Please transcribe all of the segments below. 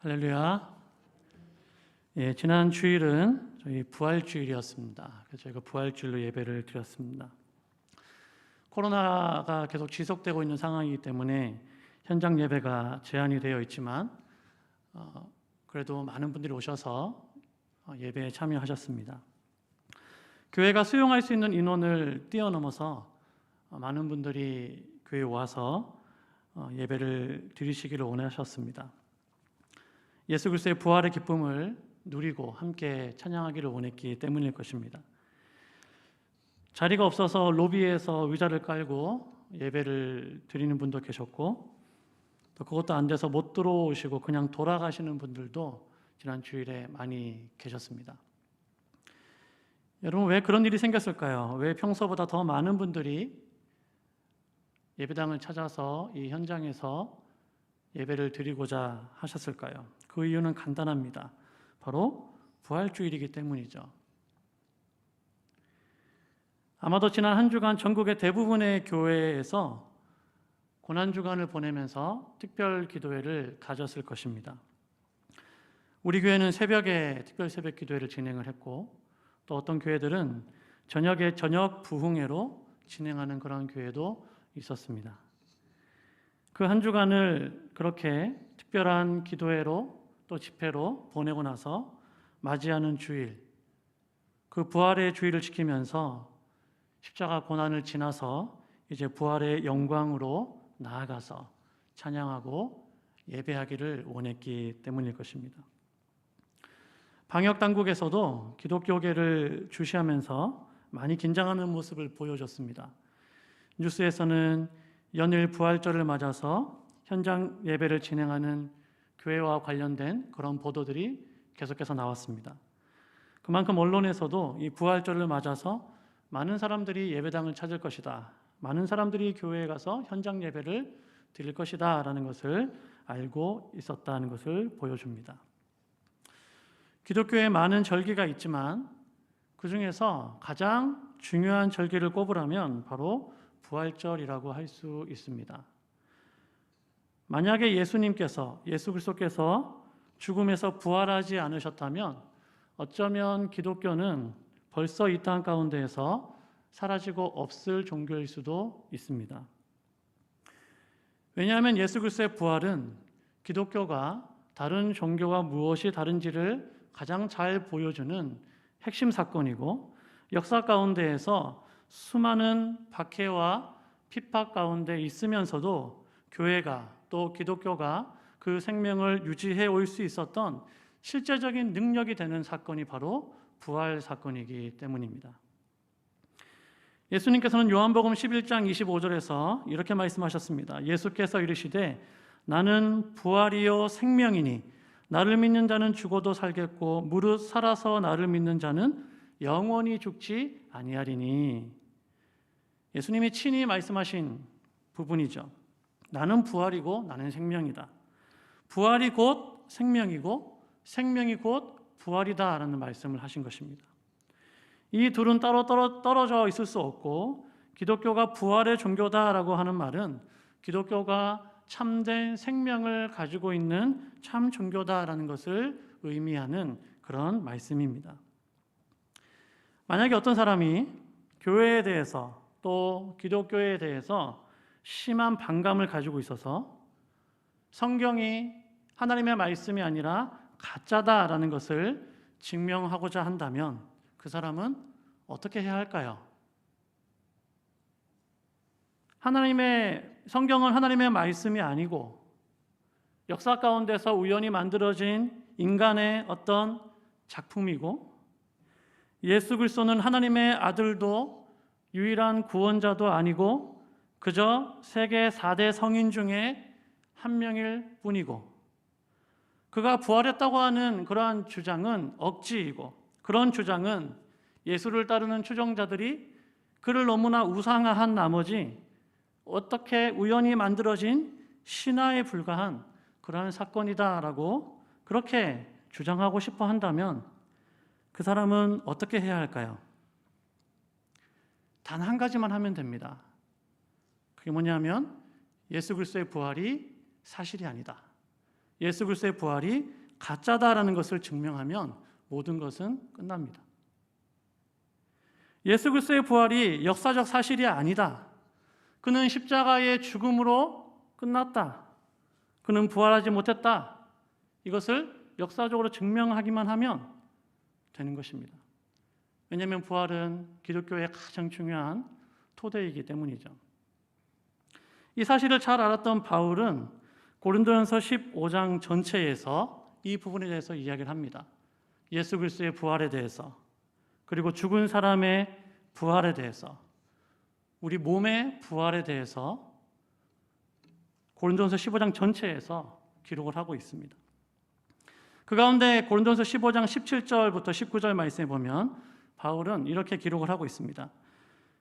할렐루야. 지난 주일은 저희 부활주일이었습니다. 그래서 저희가 부활주일로 예배를 드렸습니다. 코로나가 계속 지속되고 있는 상황이기 때문에 현장 예배가 제한이 되어 있지만 그래도 많은 분들이 오셔서 예배에 참여하셨습니다. 교회가 수용할 수 있는 인원을 뛰어넘어서 많은 분들이 교회에 와서 예배를 드리시기를 원하셨습니다. 예수 그리스도의 부활의 기쁨을 누리고 함께 찬양하기를 원했기 때문일 것입니다. 자리가 없어서 로비에서 의자를 깔고 예배를 드리는 분도 계셨고, 또 그것도 안 돼서 못 들어오시고 그냥 돌아가시는 분들도 지난 주일에 많이 계셨습니다. 여러분, 왜 그런 일이 생겼을까요? 왜 평소보다 더 많은 분들이 예배당을 찾아서 이 현장에서 예배를 드리고자 하셨을까요? 그 이유는 간단합니다. 바로 부활주일이기 때문이죠. 아마도 지난 한 주간 전국의 대부분의 교회에서 고난주간을 보내면서 특별 기도회를 가졌을 것입니다. 우리 교회는 새벽에 특별 새벽 기도회를 진행을 했고, 또 어떤 교회들은 저녁에 저녁 부흥회로 진행하는 그런 교회도 있었습니다. 그 한 주간을 그렇게 특별한 기도회로 또 집회로 보내고 나서 맞이하는 주일, 그 부활의 주일을 지키면서 십자가 고난을 지나서 이제 부활의 영광으로 나아가서 찬양하고 예배하기를 원했기 때문일 것입니다. 방역 당국에서도 기독교계를 주시하면서 많이 긴장하는 모습을 보여줬습니다. 뉴스에서는 연일 부활절을 맞아서 현장 예배를 진행하는 교회와 관련된 그런 보도들이 계속해서 나왔습니다. 그만큼 언론에서도 이 부활절을 맞아서 많은 사람들이 예배당을 찾을 것이다, 많은 사람들이 교회에 가서 현장 예배를 드릴 것이다 라는 것을 알고 있었다는 것을 보여줍니다. 기독교에 많은 절기가 있지만 그 중에서 가장 중요한 절기를 꼽으라면 바로 부활절이라고 할 수 있습니다. 만약에 예수 그리스도께서 죽음에서 부활하지 않으셨다면 어쩌면 기독교는 벌써 이 땅 가운데에서 사라지고 없을 종교일 수도 있습니다. 왜냐하면 예수 그리스도의 부활은 기독교가 다른 종교와 무엇이 다른지를 가장 잘 보여주는 핵심 사건이고, 역사 가운데에서 수많은 박해와 핍박 가운데 있으면서도 교회가 또 기독교가 그 생명을 유지해 올 수 있었던 실제적인 능력이 되는 사건이 바로 부활 사건이기 때문입니다. 예수님께서는 요한복음 11장 25절에서 이렇게 말씀하셨습니다. 예수께서 이르시되 나는 부활이요 생명이니 나를 믿는 자는 죽어도 살겠고 무릇 살아서 나를 믿는 자는 영원히 죽지 아니하리니. 예수님이 친히 말씀하신 부분이죠. 나는 부활이고 나는 생명이다. 부활이 곧 생명이고 생명이 곧 부활이다 라는 말씀을 하신 것입니다. 이 둘은 따로 떨어져 있을 수 없고, 기독교가 부활의 종교다라고 하는 말은 기독교가 참된 생명을 가지고 있는 참 종교다라는 것을 의미하는 그런 말씀입니다. 만약에 어떤 사람이 교회에 대해서 또 기독교에 대해서 심한 반감을 가지고 있어서 성경이 하나님의 말씀이 아니라 가짜다라는 것을 증명하고자 한다면 그 사람은 어떻게 해야 할까요? 성경은 하나님의 말씀이 아니고 역사 가운데서 우연히 만들어진 인간의 어떤 작품이고, 예수 그리스도는 하나님의 아들도 유일한 구원자도 아니고 그저 세계 4대 성인 중에 한 명일 뿐이고, 그가 부활했다고 하는 그러한 주장은 억지이고, 그런 주장은 예수를 따르는 추종자들이 그를 너무나 우상화한 나머지 어떻게 우연히 만들어진 신화에 불과한 그러한 사건이다라고 그렇게 주장하고 싶어 한다면 그 사람은 어떻게 해야 할까요? 단 한 가지만 하면 됩니다. 그게 뭐냐면 예수 그리스도의 부활이 사실이 아니다. 예수 그리스도의 부활이 가짜다라는 것을 증명하면 모든 것은 끝납니다. 예수 그리스도의 부활이 역사적 사실이 아니다. 그는 십자가의 죽음으로 끝났다. 그는 부활하지 못했다. 이것을 역사적으로 증명하기만 하면 되는 것입니다. 왜냐하면 부활은 기독교의 가장 중요한 토대이기 때문이죠. 이 사실을 잘 알았던 바울은 고린도전서 15장 전체에서 이 부분에 대해서 이야기를 합니다. 예수 그리스도의 부활에 대해서, 그리고 죽은 사람의 부활에 대해서, 우리 몸의 부활에 대해서 고린도전서 15장 전체에서 기록을 하고 있습니다. 그 가운데 고린도전서 15장 17절부터 19절 말씀에 보면 바울은 이렇게 기록을 하고 있습니다.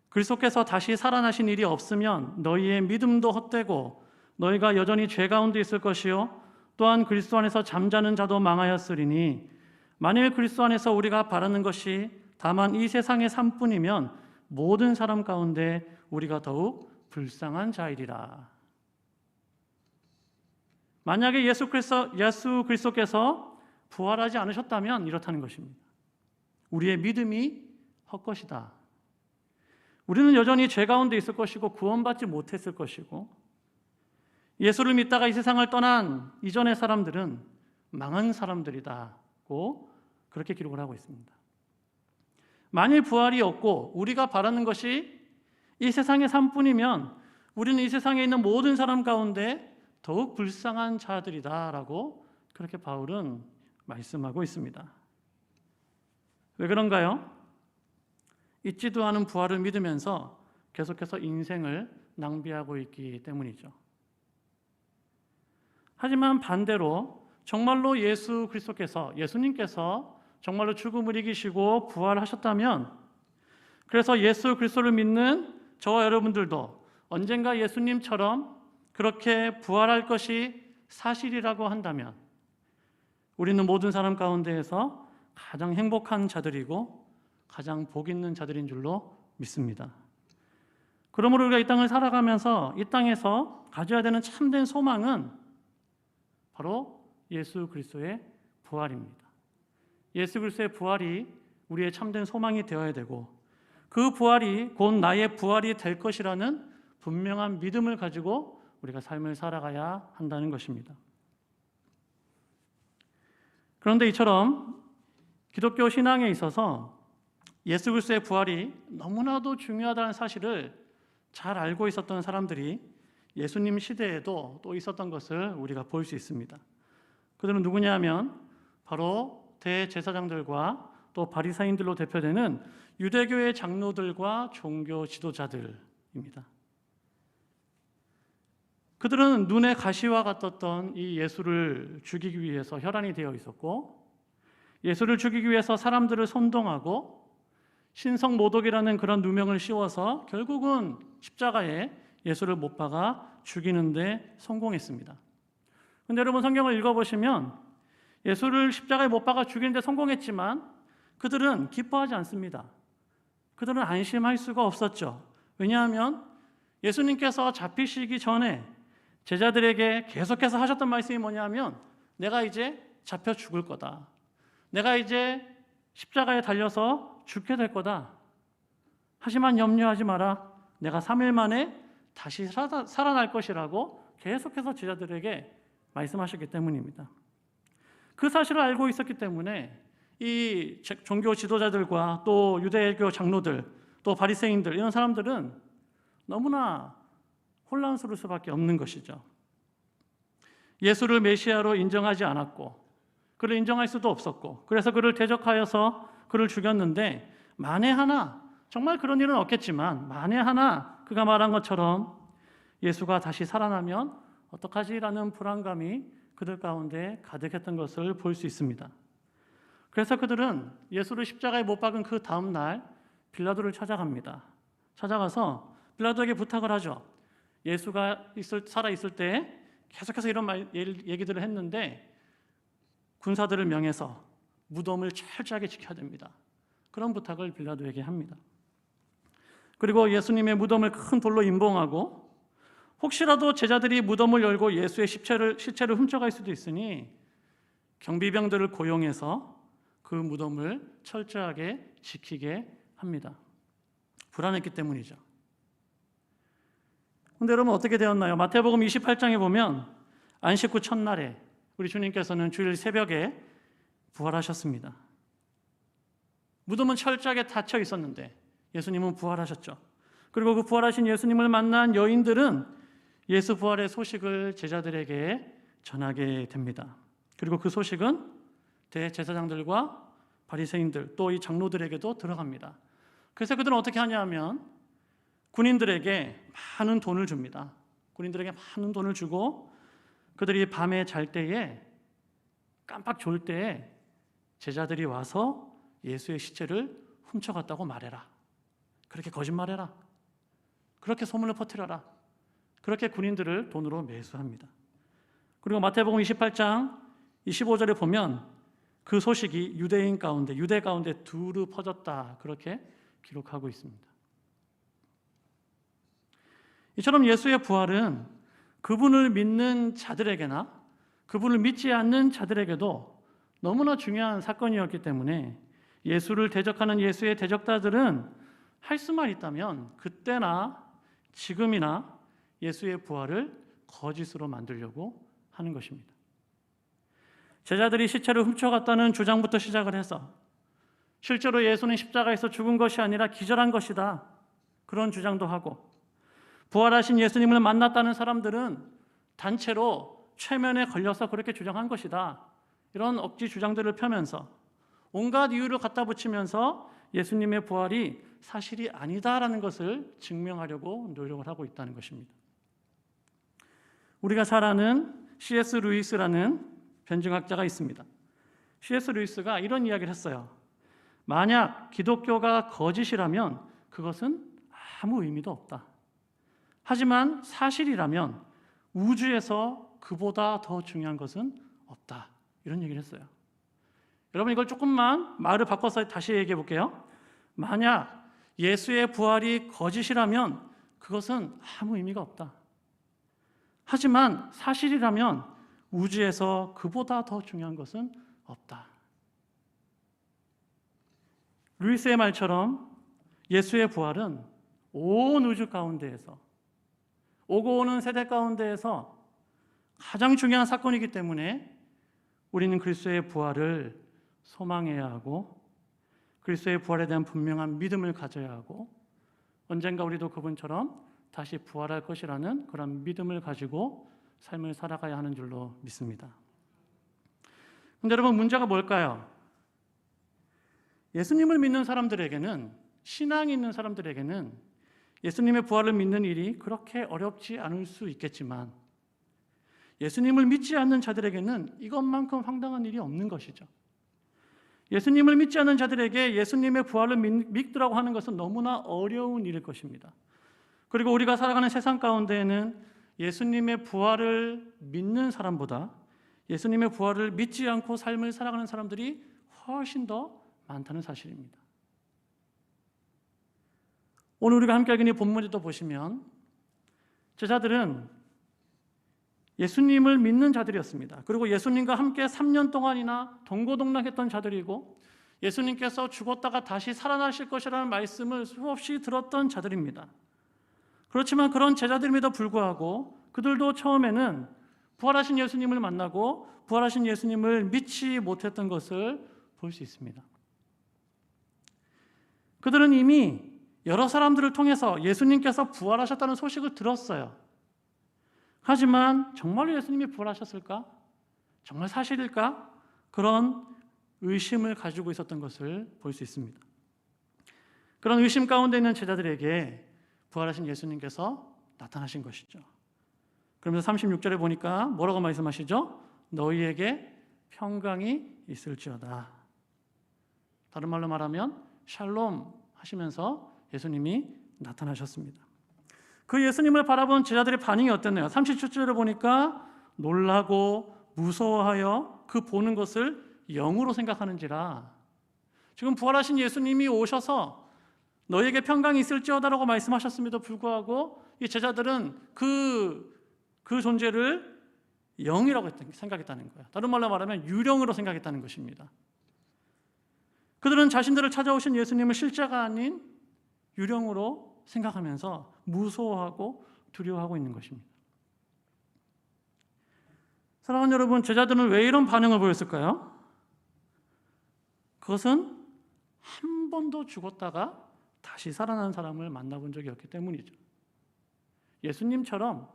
그리스도께서 다시 살아나신 일이 없으면 너희의 믿음도 헛되고 너희가 여전히 죄 가운데 있을 것이요 또한 그리스도 안에서 잠자는 자도 망하였으리니 만일 그리스도 안에서 우리가 바라는 것이 다만 이 세상의 삶뿐이면 모든 사람 가운데 우리가 더욱 불쌍한 자이리라. 만약에 예수 그리스도께서 부활하지 않으셨다면 이렇다는 것입니다. 우리의 믿음이 헛것이다. 우리는 여전히 죄 가운데 있을 것이고 구원받지 못했을 것이고, 예수를 믿다가 이 세상을 떠난 이전의 사람들은 망한 사람들이다고 그렇게 기록을 하고 있습니다. 만일 부활이 없고 우리가 바라는 것이 이 세상의 삶뿐이면 우리는 이 세상에 있는 모든 사람 가운데 더욱 불쌍한 자들이다라고 그렇게 바울은 말씀하고 있습니다. 왜 그런가요? 있지도 않은 부활을 믿으면서 계속해서 인생을 낭비하고 있기 때문이죠. 하지만 반대로 정말로 예수님께서 정말로 죽음을 이기시고 부활하셨다면, 그래서 예수 그리스도를 믿는 저와 여러분들도 언젠가 예수님처럼 그렇게 부활할 것이 사실이라고 한다면 우리는 모든 사람 가운데에서 가장 행복한 자들이고 가장 복 있는 자들인 줄로 믿습니다. 그러므로 우리가 이 땅을 살아가면서 이 땅에서 가져야 되는 참된 소망은 바로 예수 그리스도의 부활입니다. 예수 그리스도의 부활이 우리의 참된 소망이 되어야 되고, 그 부활이 곧 나의 부활이 될 것이라는 분명한 믿음을 가지고 우리가 삶을 살아가야 한다는 것입니다. 그런데 이처럼 기독교 신앙에 있어서 예수 그리스도의 부활이 너무나도 중요하다는 사실을 잘 알고 있었던 사람들이 예수님 시대에도 또 있었던 것을 우리가 볼 수 있습니다. 그들은 누구냐 하면 바로 대제사장들과 또 바리사인들로 대표되는 유대교의 장로들과 종교 지도자들입니다. 그들은 눈에 가시와 같았던 이 예수를 죽이기 위해서 혈안이 되어 있었고, 예수를 죽이기 위해서 사람들을 선동하고 신성모독이라는 그런 누명을 씌워서 결국은 십자가에 예수를 못 박아 죽이는 데 성공했습니다. 그런데 여러분 성경을 읽어보시면 예수를 십자가에 못 박아 죽이는 데 성공했지만 그들은 기뻐하지 않습니다. 그들은 안심할 수가 없었죠. 왜냐하면 예수님께서 잡히시기 전에 제자들에게 계속해서 하셨던 말씀이 뭐냐면, 내가 이제 잡혀 죽을 거다. 내가 이제 십자가에 달려서 죽게 될 거다. 하지만 염려하지 마라. 내가 3일 만에 다시 살아날 것이라고 계속해서 제자들에게 말씀하셨기 때문입니다. 그 사실을 알고 있었기 때문에 이 종교 지도자들과 또 유대교 장로들, 또 바리새인들, 이런 사람들은 너무나 혼란스러울 수밖에 없는 것이죠. 예수를 메시아로 인정하지 않았고 그를 인정할 수도 없었고, 그래서 그를 대적하여서 그를 죽였는데, 만에 하나, 정말 그런 일은 없겠지만 만에 하나 그가 말한 것처럼 예수가 다시 살아나면 어떡하지라는 불안감이 그들 가운데 가득했던 것을 볼 수 있습니다. 그래서 그들은 예수를 십자가에 못 박은 그 다음 날 빌라도를 찾아갑니다. 찾아가서 빌라도에게 부탁을 하죠. 예수가 살아있을 때 계속해서 이런 얘기들을 했는데 군사들을 명해서 무덤을 철저하게 지켜야 됩니다. 그런 부탁을 빌라도에게 합니다. 그리고 예수님의 무덤을 큰 돌로 임봉하고 혹시라도 제자들이 무덤을 열고 예수의 시체를 훔쳐갈 수도 있으니 경비병들을 고용해서 그 무덤을 철저하게 지키게 합니다. 불안했기 때문이죠. 근데 여러분 어떻게 되었나요? 마태복음 28장에 보면 안식 후 첫날에 우리 주님께서는 주일 새벽에 부활하셨습니다. 무덤은 철저하게 닫혀 있었는데 예수님은 부활하셨죠. 그리고 그 부활하신 예수님을 만난 여인들은 예수 부활의 소식을 제자들에게 전하게 됩니다. 그리고 그 소식은 대제사장들과 바리새인들 또 이 장로들에게도 들어갑니다. 그래서 그들은 어떻게 하냐 하면 군인들에게 많은 돈을 줍니다. 군인들에게 많은 돈을 주고 그들이 밤에 잘 때에 깜빡 졸 때에 제자들이 와서 예수의 시체를 훔쳐갔다고 말해라. 그렇게 거짓말해라. 그렇게 소문을 퍼뜨려라. 그렇게 군인들을 돈으로 매수합니다. 그리고 마태복음 28장 25절에 보면 그 소식이 유대 가운데 두루 퍼졌다. 그렇게 기록하고 있습니다. 이처럼 예수의 부활은 그분을 믿는 자들에게나 그분을 믿지 않는 자들에게도 너무나 중요한 사건이었기 때문에 예수를 대적하는 예수의 대적자들은 할 수만 있다면 그때나 지금이나 예수의 부활을 거짓으로 만들려고 하는 것입니다. 제자들이 시체를 훔쳐갔다는 주장부터 시작을 해서 실제로 예수는 십자가에서 죽은 것이 아니라 기절한 것이다. 그런 주장도 하고 부활하신 예수님을 만났다는 사람들은 단체로 최면에 걸려서 그렇게 주장한 것이다. 이런 억지 주장들을 펴면서 온갖 이유를 갖다 붙이면서 예수님의 부활이 사실이 아니다라는 것을 증명하려고 노력을 하고 있다는 것입니다. 우리가 잘 아는 C.S. 루이스라는 변증학자가 있습니다. C.S. 루이스가 이런 이야기를 했어요. 만약 기독교가 거짓이라면 그것은 아무 의미도 없다. 하지만 사실이라면 우주에서 그보다 더 중요한 것은 없다. 이런 얘기를 했어요. 여러분 이걸 조금만 말을 바꿔서 다시 얘기해 볼게요. 만약 예수의 부활이 거짓이라면 그것은 아무 의미가 없다. 하지만 사실이라면 우주에서 그보다 더 중요한 것은 없다. 루이스의 말처럼 예수의 부활은 온 우주 가운데에서 오고 오는 세대 가운데에서 가장 중요한 사건이기 때문에 우리는 그리스도의 부활을 소망해야 하고 그리스도의 부활에 대한 분명한 믿음을 가져야 하고 언젠가 우리도 그분처럼 다시 부활할 것이라는 그런 믿음을 가지고 삶을 살아가야 하는 줄로 믿습니다. 그런데 여러분 문제가 뭘까요? 예수님을 믿는 사람들에게는 신앙이 있는 사람들에게는 예수님의 부활을 믿는 일이 그렇게 어렵지 않을 수 있겠지만 예수님을 믿지 않는 자들에게는 이것만큼 황당한 일이 없는 것이죠. 예수님을 믿지 않는 자들에게 예수님의 부활을 믿더라고 하는 것은 너무나 어려운 일일 것입니다. 그리고 우리가 살아가는 세상 가운데에는 예수님의 부활을 믿는 사람보다 예수님의 부활을 믿지 않고 삶을 살아가는 사람들이 훨씬 더 많다는 사실입니다. 오늘 우리가 함께 하긴 이 본문에도 보시면 제자들은 예수님을 믿는 자들이었습니다. 그리고 예수님과 함께 3년 동안이나 동고동락했던 자들이고 예수님께서 죽었다가 다시 살아나실 것이라는 말씀을 수없이 들었던 자들입니다. 그렇지만 그런 제자들임에도 불구하고 그들도 처음에는 부활하신 예수님을 만나고 부활하신 예수님을 믿지 못했던 것을 볼 수 있습니다. 그들은 이미 여러 사람들을 통해서 예수님께서 부활하셨다는 소식을 들었어요. 하지만 정말로 예수님이 부활하셨을까? 정말 사실일까? 그런 의심을 가지고 있었던 것을 볼 수 있습니다. 그런 의심 가운데 있는 제자들에게 부활하신 예수님께서 나타나신 것이죠. 그러면서 36절에 보니까 뭐라고 말씀하시죠? 너희에게 평강이 있을지어다. 다른 말로 말하면 샬롬 하시면서 예수님이 나타나셨습니다. 그 예수님을 바라본 제자들의 반응이 어땠나요? 37절에 보니까 놀라고 무서워하여 그 보는 것을 영으로 생각하는지라. 지금 부활하신 예수님이 오셔서 너희에게 평강이 있을지어다라고 말씀하셨음에도 불구하고 이 제자들은 그 존재를 영이라고 생각했다는 거예요. 다른 말로 말하면 유령으로 생각했다는 것입니다. 그들은 자신들을 찾아오신 예수님을 실제가 아닌 유령으로 생각하면서 무서워하고 두려워하고 있는 것입니다. 사랑하는 여러분, 제자들은 왜 이런 반응을 보였을까요? 그것은 한 번도 죽었다가 다시 살아난 사람을 만나본 적이 없기 때문이죠. 예수님처럼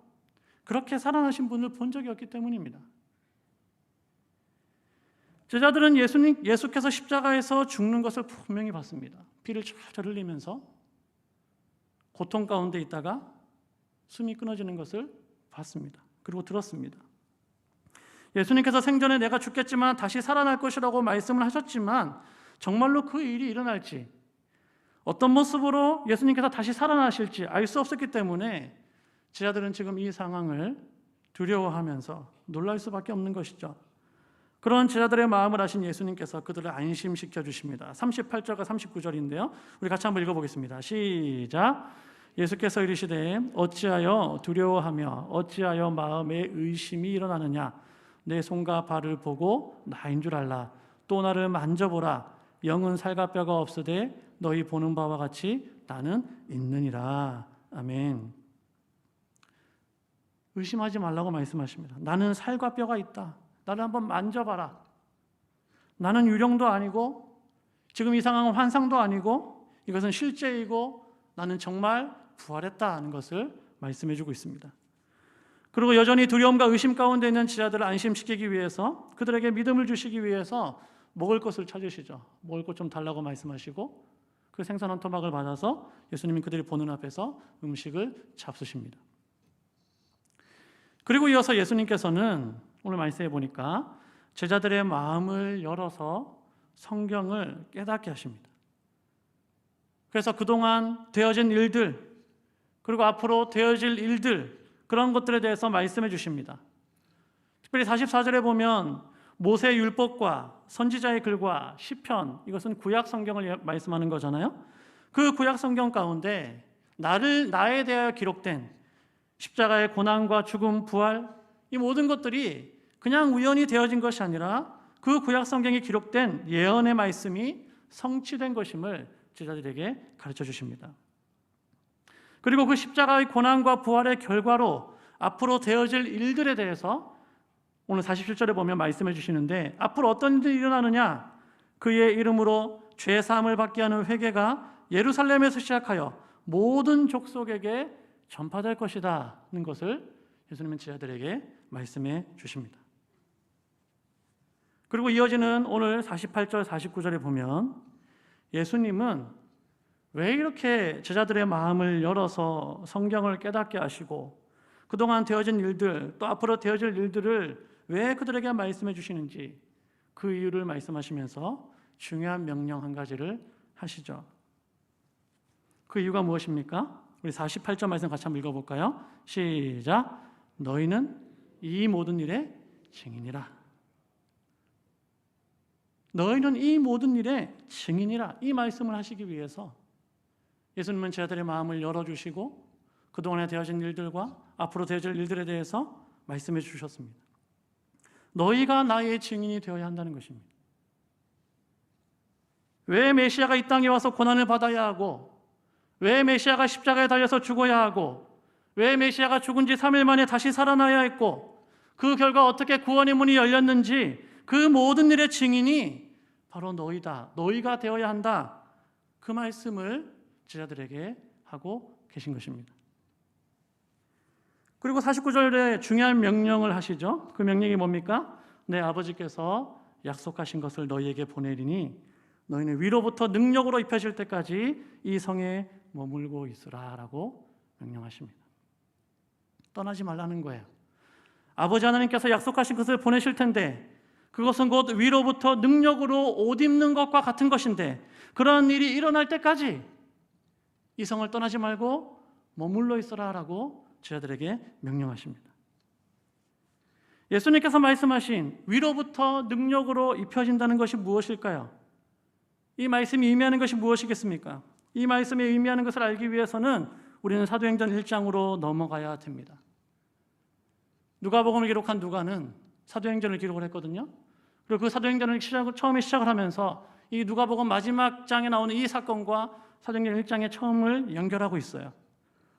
그렇게 살아나신 분을 본 적이 없기 때문입니다. 제자들은 예수께서 십자가에서 죽는 것을 분명히 봤습니다. 피를 철철 흘리면서 고통 가운데 있다가 숨이 끊어지는 것을 봤습니다. 그리고 들었습니다. 예수님께서 생전에 내가 죽겠지만 다시 살아날 것이라고 말씀을 하셨지만 정말로 그 일이 일어날지, 어떤 모습으로 예수님께서 다시 살아나실지 알 수 없었기 때문에 제자들은 지금 이 상황을 두려워하면서 놀랄 수밖에 없는 것이죠. 그런 제자들의 마음을 아신 예수님께서 그들을 안심시켜 주십니다. 38절과 39절인데요. 우리 같이 한번 읽어보겠습니다. 시작. 예수께서 이르시되 어찌하여 두려워하며 어찌하여 마음에 의심이 일어나느냐. 내 손과 발을 보고 나인 줄 알라. 또 나를 만져보라. 영은 살과 뼈가 없으되 너희 보는 바와 같이 나는 있느니라. 아멘. 의심하지 말라고 말씀하십니다. 나는 살과 뼈가 있다. 나를 한번 만져봐라. 나는 유령도 아니고 지금 이 상황은 환상도 아니고 이것은 실제이고 나는 정말 부활했다는 것을 말씀해주고 있습니다. 그리고 여전히 두려움과 의심 가운데 있는 제자들을 안심시키기 위해서, 그들에게 믿음을 주시기 위해서 먹을 것을 찾으시죠. 먹을 것 좀 달라고 말씀하시고 그 생선 한 토막을 받아서 예수님이 그들이 보는 앞에서 음식을 잡수십니다. 그리고 이어서 예수님께서는 오늘 말씀해 보니까 제자들의 마음을 열어서 성경을 깨닫게 하십니다. 그래서 그동안 되어진 일들, 그리고 앞으로 되어질 일들, 그런 것들에 대해서 말씀해 주십니다. 특별히 44절에 보면 모세의 율법과 선지자의 글과 시편, 이것은 구약 성경을 말씀하는 거잖아요. 그 구약 성경 가운데 나에 대하여 기록된 십자가의 고난과 죽음, 부활, 이 모든 것들이 그냥 우연히 되어진 것이 아니라 그 구약 성경에 기록된 예언의 말씀이 성취된 것임을 제자들에게 가르쳐 주십니다. 그리고 그 십자가의 고난과 부활의 결과로 앞으로 되어질 일들에 대해서 오늘 47절에 보면 말씀해 주시는데, 앞으로 어떤 일이 일어나느냐, 그의 이름으로 죄 사함을 받게 하는 회개가 예루살렘에서 시작하여 모든 족속에게 전파될 것이다는 것을 예수님은 제자들에게 말씀해 주십니다. 그리고 이어지는 오늘 48절 49절에 보면 예수님은 왜 이렇게 제자들의 마음을 열어서 성경을 깨닫게 하시고 그동안 되어진 일들, 또 앞으로 되어질 일들을 왜 그들에게 말씀해 주시는지 그 이유를 말씀하시면서 중요한 명령 한 가지를 하시죠. 그 이유가 무엇입니까? 우리 48절 말씀 같이 한번 읽어볼까요? 시작. 너희는 이 모든 일의 증인이라. 너희는 이 모든 일의 증인이라. 이 말씀을 하시기 위해서 예수님은 제자들의 마음을 열어주시고 그동안에 되어진 일들과 앞으로 되어질 일들에 대해서 말씀해 주셨습니다. 너희가 나의 증인이 되어야 한다는 것입니다. 왜 메시아가 이 땅에 와서 고난을 받아야 하고, 왜 메시아가 십자가에 달려서 죽어야 하고, 왜 메시아가 죽은 지 3일 만에 다시 살아나야 했고, 그 결과 어떻게 구원의 문이 열렸는지 그 모든 일의 증인이 바로 너희다. 너희가 되어야 한다. 그 말씀을 제자들에게 하고 계신 것입니다. 그리고 49절에 중요한 명령을 하시죠. 그 명령이 뭡니까? 내 아버지께서 약속하신 것을 너희에게 보내리니 너희는 위로부터 능력으로 입혀질 때까지 이 성에 머물고 있으라 라고 명령하십니다. 떠나지 말라는 거예요. 아버지 하나님께서 약속하신 것을 보내실 텐데 그것은 곧 위로부터 능력으로 옷 입는 것과 같은 것인데 그런 일이 일어날 때까지 이 성을 떠나지 말고 머물러 있어라 라고 제자들에게 명령하십니다. 예수님께서 말씀하신 위로부터 능력으로 입혀진다는 것이 무엇일까요? 이 말씀이 의미하는 것이 무엇이겠습니까? 이 말씀이 의미하는 것을 알기 위해서는 우리는 사도행전 1장으로 넘어가야 됩니다. 누가복음을 기록한 누가는 사도행전을 기록을 했거든요. 그리고 그 사도행전을 처음에 시작을 하면서 이 누가복음 마지막 장에 나오는 이 사건과 사도행전 1장의 처음을 연결하고 있어요.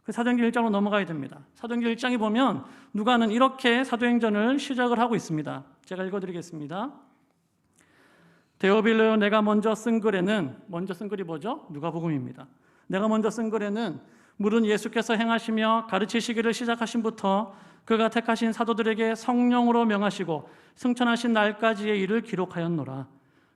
그 사도행전 1장으로 넘어가야 됩니다. 사도행전 1장에 보면 누가는 이렇게 사도행전을 시작을 하고 있습니다. 제가 읽어드리겠습니다. 데오빌로 내가 먼저 쓴 글에는, 먼저 쓴 글이 뭐죠? 누가복음입니다. 내가 먼저 쓴 글에는 물은 예수께서 행하시며 가르치시기를 시작하신부터 그가 택하신 사도들에게 성령으로 명하시고 승천하신 날까지의 일을 기록하였노라.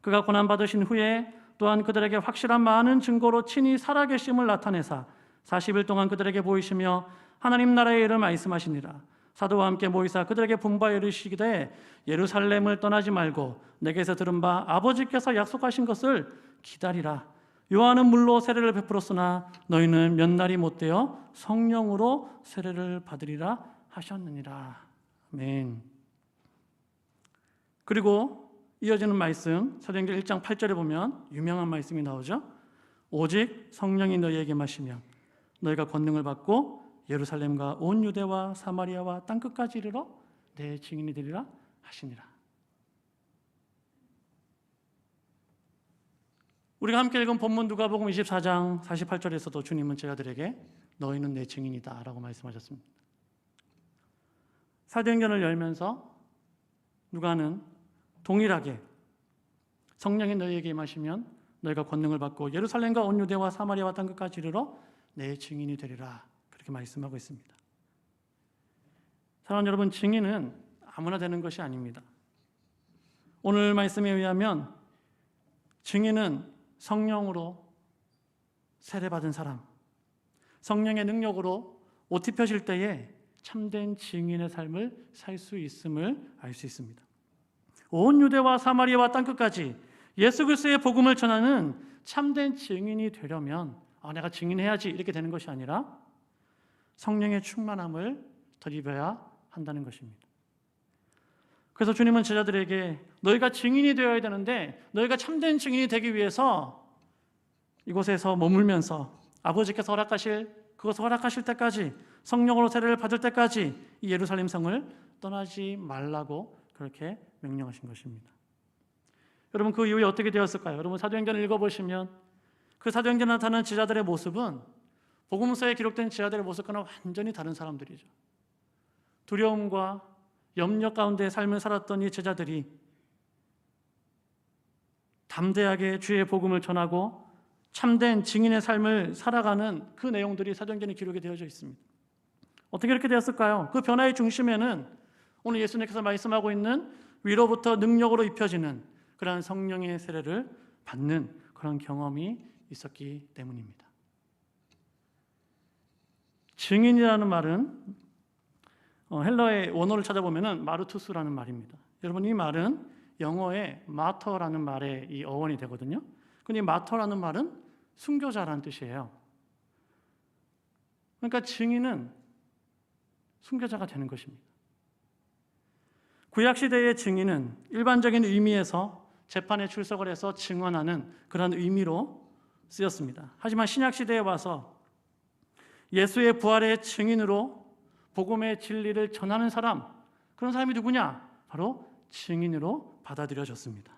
그가 고난받으신 후에 또한 그들에게 확실한 많은 증거로 친히 살아계심을 나타내사 40일 동안 그들에게 보이시며 하나님 나라의 일을 말씀하시니라. 사도와 함께 모이사 그들에게 분부하여 이르시기되 예루살렘을 떠나지 말고 내게서 들은 바 아버지께서 약속하신 것을 기다리라. 요한은 물로 세례를 베풀었으나 너희는 몇 날이 못되어 성령으로 세례를 받으리라 하셨느니라. 아멘. 그리고 이어지는 말씀 사도행전 1장 8절에 보면 유명한 말씀이 나오죠. 오직 성령이 너희에게 마시면 너희가 권능을 받고 예루살렘과 온 유대와 사마리아와 땅끝까지 이르러 내 증인이 되리라 하시니라. 우리가 함께 읽은 본문 누가복음 24장 48절에서도 주님은 제자들에게 너희는 내 증인이다 라고 말씀하셨습니다. 사도행전을 열면서 누가는 동일하게 성령이 너희에게 임하시면 너희가 권능을 받고 예루살렘과 온 유대와 사마리아와 땅끝까지 이르러 내 증인이 되리라 그렇게 말씀하고 있습니다. 사랑하는 여러분, 증인은 아무나 되는 것이 아닙니다. 오늘 말씀에 의하면 증인은 성령으로 세례받은 사람, 성령의 능력으로 옷 입혀질 때에 참된 증인의 삶을 살 수 있음을 알 수 있습니다. 온 유대와 사마리아와 땅끝까지 예수 그리스도의 복음을 전하는 참된 증인이 되려면 내가 증인해야지 이렇게 되는 것이 아니라 성령의 충만함을 덧입어야 한다는 것입니다. 그래서 주님은 제자들에게 너희가 증인이 되어야 되는데 너희가 참된 증인이 되기 위해서 이곳에서 머물면서 아버지께서 그것을 허락하실 때까지 성령으로 세례를 받을 때까지 이 예루살렘 성을 떠나지 말라고 그렇게 명령하신 것입니다. 여러분, 그 이후에 어떻게 되었을까요? 여러분, 사도행전을 읽어보시면 그 사도행전에 나타나는 제자들의 모습은 복음서에 기록된 제자들의 모습과는 완전히 다른 사람들이죠. 두려움과 염려 가운데 삶을 살았던 이 제자들이 담대하게 주의 복음을 전하고 참된 증인의 삶을 살아가는 그 내용들이 사도행전에 기록이 되어져 있습니다. 어떻게 이렇게 되었을까요? 그 변화의 중심에는 오늘 예수님께서 말씀하고 있는 위로부터 능력으로 입혀지는 그러한 성령의 세례를 받는 그런 경험이 있었기 때문입니다. 증인이라는 말은 헬러의 원어를 찾아보면 마르투스라는 말입니다. 여러분, 이 말은 영어의 마터라는 말의 이 어원이 되거든요. 근데 이 마터라는 말은 순교자라는 뜻이에요. 그러니까 증인은 순교자가 되는 것입니다. 구약시대의 증인은 일반적인 의미에서 재판에 출석을 해서 증언하는 그런 의미로 쓰였습니다. 하지만 신약시대에 와서 예수의 부활의 증인으로 복음의 진리를 전하는 사람, 그런 사람이 누구냐? 바로 증인으로 받아들여졌습니다.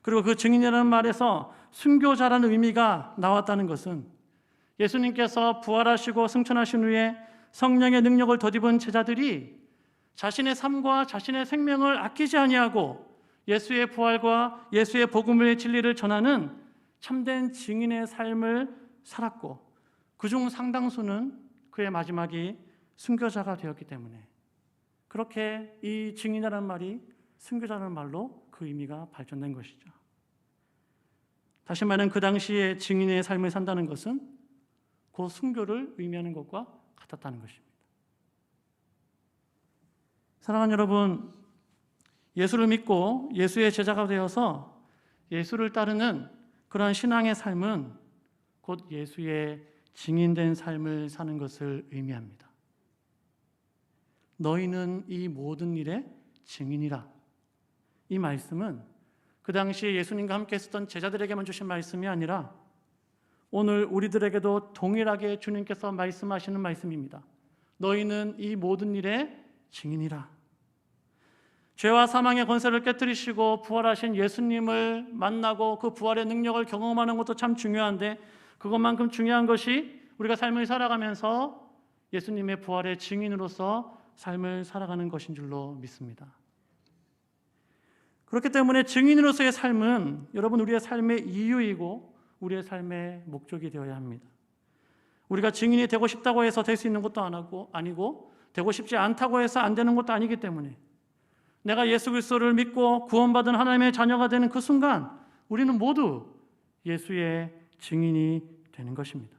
그리고 그 증인이라는 말에서 순교자라는 의미가 나왔다는 것은 예수님께서 부활하시고 승천하신 후에 성령의 능력을 덧입은 제자들이 자신의 삶과 자신의 생명을 아끼지 아니하고 예수의 부활과 예수의 복음의 진리를 전하는 참된 증인의 삶을 살았고 그중 상당수는 그의 마지막이 순교자가 되었기 때문에 그렇게 이 증인이라는 말이 순교자라는 말로 그 의미가 발전된 것이죠. 다시 말하면 그 당시에 증인의 삶을 산다는 것은 그 순교를 의미하는 것과 같았다는 것입니다. 사랑하는 여러분, 예수를 믿고 예수의 제자가 되어서 예수를 따르는 그러한 신앙의 삶은 곧 예수의 증인된 삶을 사는 것을 의미합니다. 너희는 이 모든 일의 증인이라. 이 말씀은 그 당시에 예수님과 함께 있었던 제자들에게만 주신 말씀이 아니라 오늘 우리들에게도 동일하게 주님께서 말씀하시는 말씀입니다. 너희는 이 모든 일의 증인이라. 죄와 사망의 권세를 깨뜨리시고 부활하신 예수님을 만나고 그 부활의 능력을 경험하는 것도 참 중요한데, 그것만큼 중요한 것이 우리가 삶을 살아가면서 예수님의 부활의 증인으로서 삶을 살아가는 것인 줄로 믿습니다. 그렇기 때문에 증인으로서의 삶은 여러분 우리의 삶의 이유이고 우리의 삶의 목적이 되어야 합니다. 우리가 증인이 되고 싶다고 해서 될 수 있는 것도 아니고 되고 싶지 않다고 해서 안 되는 것도 아니기 때문에 내가 예수 그리스도를 믿고 구원받은 하나님의 자녀가 되는 그 순간 우리는 모두 예수의 증인이 되는 것입니다.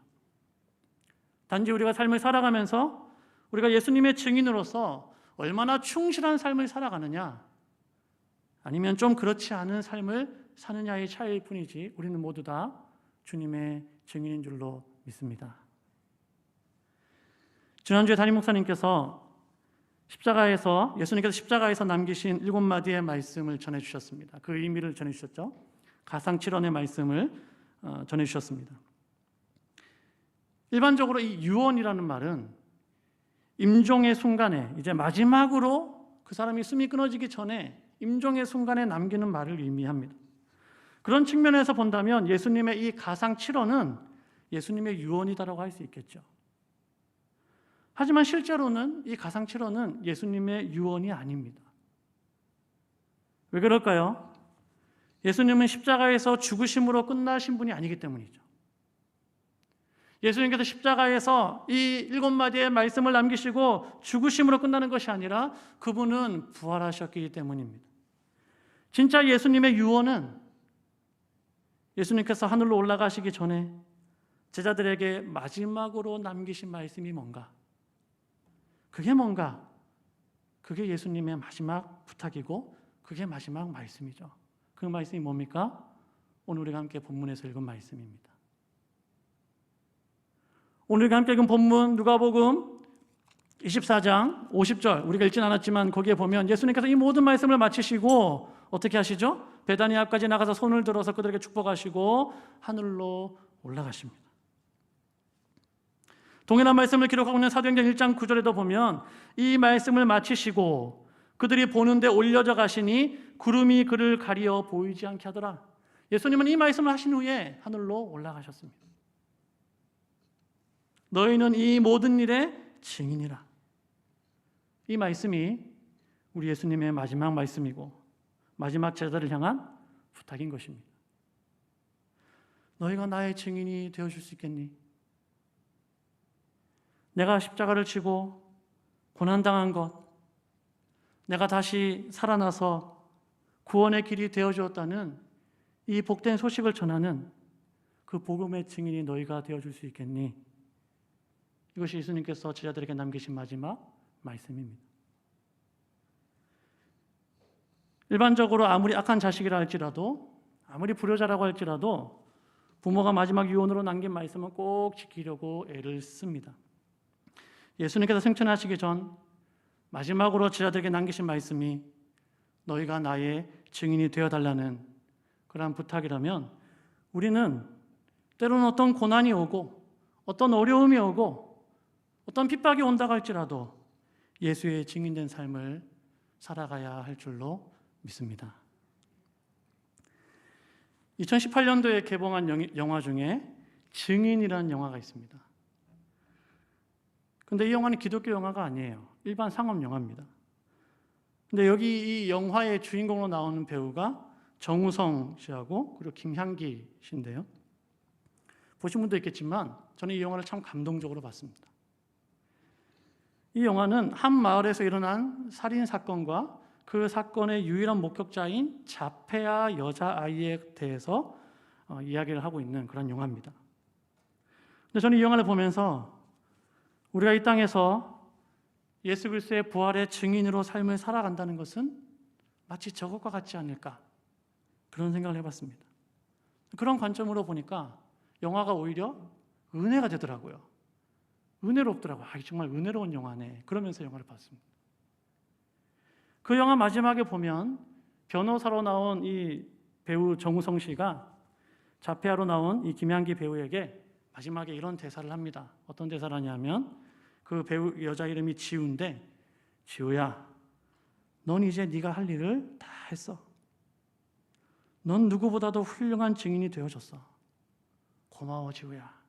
단지 우리가 삶을 살아가면서 우리가 예수님의 증인으로서 얼마나 충실한 삶을 살아가느냐, 아니면 좀 그렇지 않은 삶을 사느냐의 차이일 뿐이지 우리는 모두 다 주님의 증인인 줄로 믿습니다. 지난주에 담임 목사님께서 예수님께서 십자가에서 남기신 7마디의 말씀을 전해주셨습니다. 그 의미를 전해주셨죠. 가상칠언의 말씀을 전해주셨습니다. 일반적으로 이 유언이라는 말은 임종의 순간에, 이제 마지막으로 그 사람이 숨이 끊어지기 전에 임종의 순간에 남기는 말을 의미합니다. 그런 측면에서 본다면 예수님의 이 가상칠언은 예수님의 유언이다라고 할 수 있겠죠. 하지만 실제로는 이 가상칠언은 예수님의 유언이 아닙니다. 왜 그럴까요? 예수님은 십자가에서 죽으심으로 끝나신 분이 아니기 때문이죠. 예수님께서 십자가에서 이 7마디의 말씀을 남기시고 죽으심으로 끝나는 것이 아니라 그분은 부활하셨기 때문입니다. 진짜 예수님의 유언은 예수님께서 하늘로 올라가시기 전에 제자들에게 마지막으로 남기신 말씀이 뭔가? 그게 뭔가? 그게 예수님의 마지막 부탁이고 그게 마지막 말씀이죠. 그 말씀이 뭡니까? 오늘 우리가 함께 본문에서 읽은 말씀입니다. 오늘 우리가 함께 읽은 본문 누가복음 24장 50절, 우리가 읽진 않았지만 거기에 보면 예수님께서 이 모든 말씀을 마치시고 어떻게 하시죠? 베다니 앞까지 나가서 손을 들어서 그들에게 축복하시고 하늘로 올라가십니다. 동일한 말씀을 기록하고 있는 사도행전 1장 9절에도 보면 이 말씀을 마치시고 그들이 보는데 올려져 가시니 구름이 그를 가리어 보이지 않게 하더라. 예수님은 이 말씀을 하신 후에 하늘로 올라가셨습니다. 너희는 이 모든 일의 증인이라. 이 말씀이 우리 예수님의 마지막 말씀이고 마지막 제자를 향한 부탁인 것입니다. 너희가 나의 증인이 되어줄 수 있겠니? 내가 십자가를 지고 고난당한 것, 내가 다시 살아나서 구원의 길이 되어주었다는 이 복된 소식을 전하는 그 복음의 증인이 너희가 되어줄 수 있겠니? 이것이 예수님께서 제자들에게 남기신 마지막 말씀입니다. 일반적으로 아무리 악한 자식이라 할지라도, 아무리 불효자라고 할지라도 부모가 마지막 유언으로 남긴 말씀은 꼭 지키려고 애를 씁니다. 예수님께서 승천하시기 전 마지막으로 제자들에게 남기신 말씀이 너희가 나의 증인이 되어달라는 그러한 부탁이라면 우리는 때로는 어떤 고난이 오고 어떤 어려움이 오고 어떤 핍박이 온다고 할지라도 예수의 증인된 삶을 살아가야 할 줄로 믿습니다. 2018년도에 개봉한 영화 중에 증인이라는 영화가 있습니다. 근데 이 영화는 기독교 영화가 아니에요. 일반 상업 영화입니다. 근데 여기 이 영화의 주인공으로 나오는 배우가 정우성 씨하고 그리고 김향기 씨인데요. 보신 분도 있겠지만 저는 이 영화를 참 감동적으로 봤습니다. 이 영화는 한 마을에서 일어난 살인 사건과 그 사건의 유일한 목격자인 자폐아 여자아이에 대해서 이야기를 하고 있는 그런 영화입니다. 근데 저는 이 영화를 보면서 우리가 이 땅에서 예수 그리스도의 부활의 증인으로 삶을 살아간다는 것은 마치 저것과 같지 않을까, 그런 생각을 해봤습니다. 그런 관점으로 보니까 영화가 오히려 은혜가 되더라고요. 은혜롭더라고요. 정말 은혜로운 영화네. 그러면서 영화를 봤습니다. 그 영화 마지막에 보면 변호사로 나온 이 배우 정우성 씨가 자폐아로 나온 이 김향기 배우에게 마지막에 이런 대사를 합니다. 어떤 대사를 하냐면 그 배우 여자 이름이 지우인데, 지우야, 넌 이제 네가 할 일을 다 했어. 넌 누구보다도 훌륭한 증인이 되어줬어. 고마워, 지우야.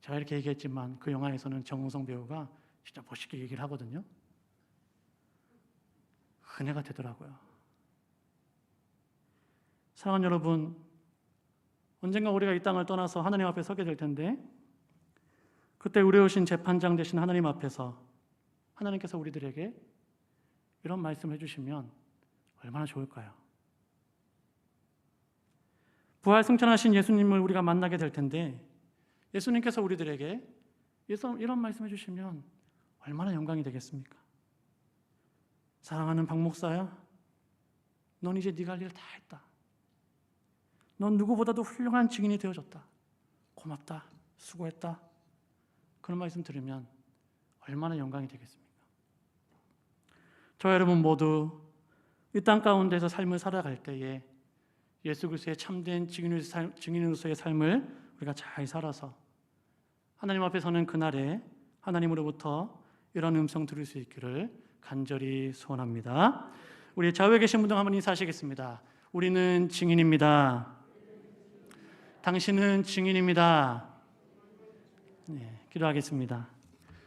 제가 이렇게 얘기했지만 그 영화에서는 정우성 배우가 진짜 멋있게 얘기를 하거든요. 은혜가 되더라고요. 사랑하는 여러분, 언젠가 우리가 이 땅을 떠나서 하나님 앞에 서게 될 텐데, 그때 의로우신 재판장 되신 하나님 앞에서 하나님께서 우리들에게 이런 말씀을 해주시면 얼마나 좋을까요? 부활 승천하신 예수님을 우리가 만나게 될 텐데, 예수님께서 우리들에게 이런 말씀 해주시면 얼마나 영광이 되겠습니까? 사랑하는 박 목사야, 넌 이제 네가 할 일 다 했다. 넌 누구보다도 훌륭한 증인이 되어줬다. 고맙다. 수고했다. 그런 말씀 들으면 얼마나 영광이 되겠습니까? 저와 여러분 모두 이 땅 가운데서 삶을 살아갈 때에 예수 그리스도의 참된 증인으로서의 삶을 우리가 잘 살아서 하나님 앞에 서는 그날에 하나님으로부터 이런 음성 들을 수 있기를 간절히 소원합니다. 우리 좌우에 계신 분들 한번 인사하시겠습니다. 우리는 증인입니다. 당신은 증인입니다. 네, 기도하겠습니다.